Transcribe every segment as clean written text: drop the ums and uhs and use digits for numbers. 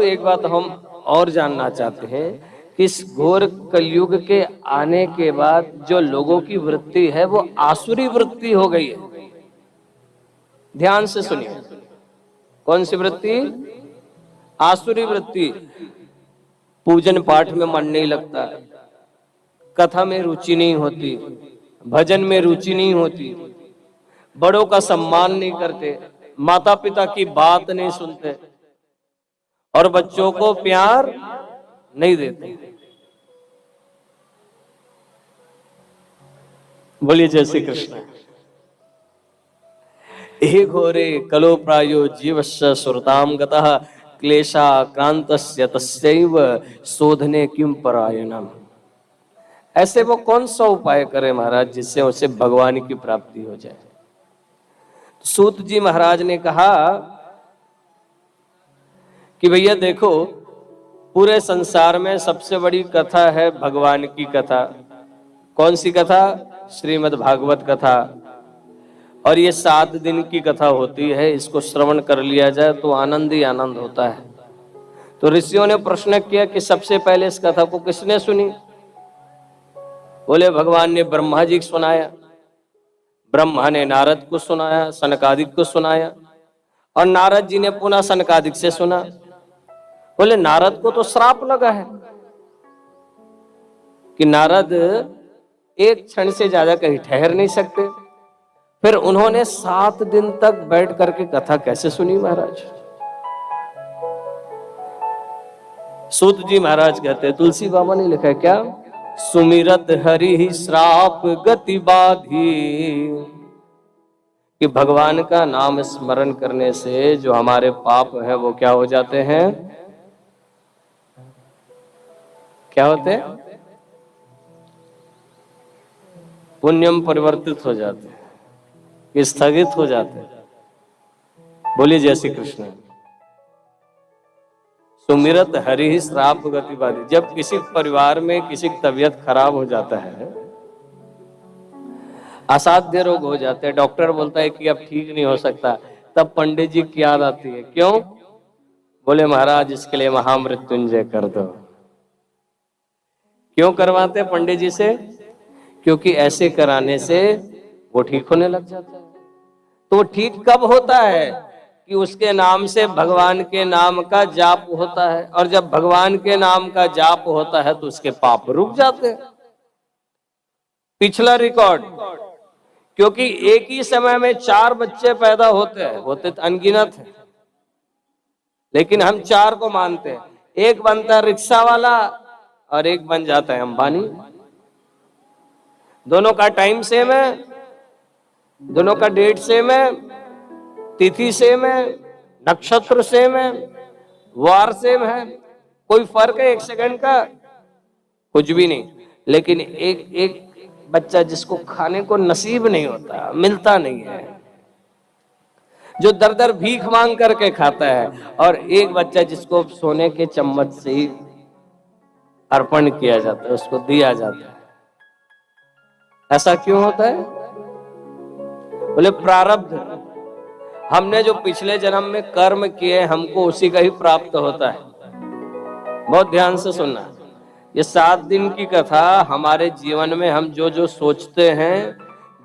परंतु एक बात हम और जानना चाहते हैं कि इस घोर कलयुग के आने के बाद जो लोगों की वृत्ति है वो आसुरी वृत्ति हो गई है। ध्यान से सुनिए, कौन सी वृत्ति? आसुरी वृत्ति। पूजन पाठ में मन नहीं लगता, कथा में रुचि नहीं होती, भजन में रुचि नहीं होती, बड़ों का सम्मान नहीं करते, माता पिता की बात नहीं सुनते और बच्चों को प्यार नहीं देते। बोलिए जय श्री कृष्ण। हे घोरे कलो प्रायो जीवस्य सुरताम गतः क्लेशा क्रांतस्य तस्यैव शोधने किम परायणम। ऐसे वो कौन सा उपाय करे महाराज जिससे उसे भगवान की प्राप्ति हो जाए? सूत जी महाराज ने कहा कि भैया देखो, पूरे संसार में सबसे बड़ी कथा है भगवान की कथा। कौन सी कथा? श्रीमद् भागवत कथा। और ये 7 दिन की कथा होती है, इसको श्रवण कर लिया जाए तो आनंद ही आनंद होता है। तो ऋषियों ने प्रश्न किया कि सबसे पहले इस कथा को किसने सुनी? बोले भगवान ने ब्रह्मा जी को सुनाया, ब्रह्मा ने नारद को सुनाया, सनकादिक को सुनाया और नारद जी ने पुनः सनकादिक से सुना। बोले नारद को तो श्राप लगा है कि नारद एक क्षण से ज्यादा कहीं ठहर नहीं सकते। फिर उन्होंने 7 दिन तक बैठ करके कथा कैसे सुनी महाराज? सूत जी महाराज कहते हैं, तुलसी बाबा ने लिखा है क्या? सुमिरत हरि ही श्राप गति बाधी, कि भगवान का नाम स्मरण करने से जो हमारे पाप है वो क्या हो जाते हैं? क्या होते हैं? पुण्यम परिवर्तित हो जाते हैं, स्थगित हो जाते हैं। बोलिए जय श्री कृष्ण। सुमिरत हरि ही श्राप गतिवादी। जब किसी परिवार में किसी की तबीयत खराब हो जाता है, असाध्य रोग हो जाते हैं, डॉक्टर बोलता है कि अब ठीक नहीं हो सकता, तब पंडित जी की याद आती है। क्यों? बोले महाराज इसके लिए महामृत्युंजय कर दो। क्यों करवाते हैं पंडित जी से? क्योंकि ऐसे कराने से वो ठीक होने लग जाता है। तो वो ठीक कब होता है? कि उसके नाम से भगवान के नाम का जाप होता है, और जब भगवान के नाम का जाप होता है तो उसके पाप रुक जाते हैं। पिछला रिकॉर्ड, क्योंकि एक ही समय में 4 बच्चे पैदा होते हैं, होते अनगिनत है, लेकिन हम 4 को मानते हैं। एक बनता है रिक्शा वाला और एक बन जाता है अंबानी। दोनों का टाइम सेम है, दोनों का डेट सेम है, तिथि सेम है, नक्षत्र सेम है, वार सेम है, कोई फर्क है 1 सेकंड का? कुछ भी नहीं। लेकिन एक बच्चा जिसको खाने को नसीब नहीं होता, मिलता नहीं है, जो दर दर भीख मांग करके खाता है, और एक बच्चा जिसको सोने के चम्मच से ही अर्पण किया जाता है, उसको दिया जाता है। ऐसा क्यों होता है? बोले प्रारब्ध। हमने जो पिछले जन्म में कर्म किए हमको उसी का ही प्राप्त होता है। बहुत ध्यान से सुनना। ये 7 दिन की कथा हमारे जीवन में हम जो जो सोचते हैं,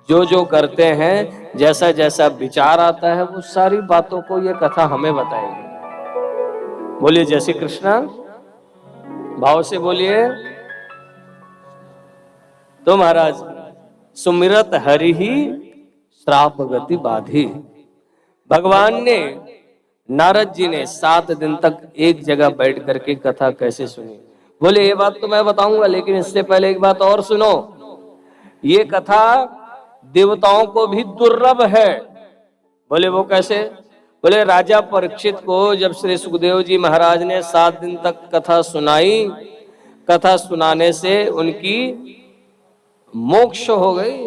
जो जो करते हैं, जैसा जैसा विचार आता है, वो सारी बातों को ये कथा हमें बताएगी। बोलिए जय श्री कृष्ण। भाव से बोलिए। तो महाराज, सुमिरत हरि ही श्राप गति बाधी। भगवान ने, नारद जी ने 7 दिन तक एक जगह बैठ करके कथा कैसे सुनी? बोले ये बात तो मैं बताऊंगा, लेकिन इससे पहले एक बात और सुनो। ये कथा देवताओं को भी दुर्लभ है। बोले वो कैसे? बोले राजा परीक्षित को जब श्री सुखदेव जी महाराज ने 7 दिन तक कथा सुनाई, कथा सुनाने से उनकी मोक्ष हो गई।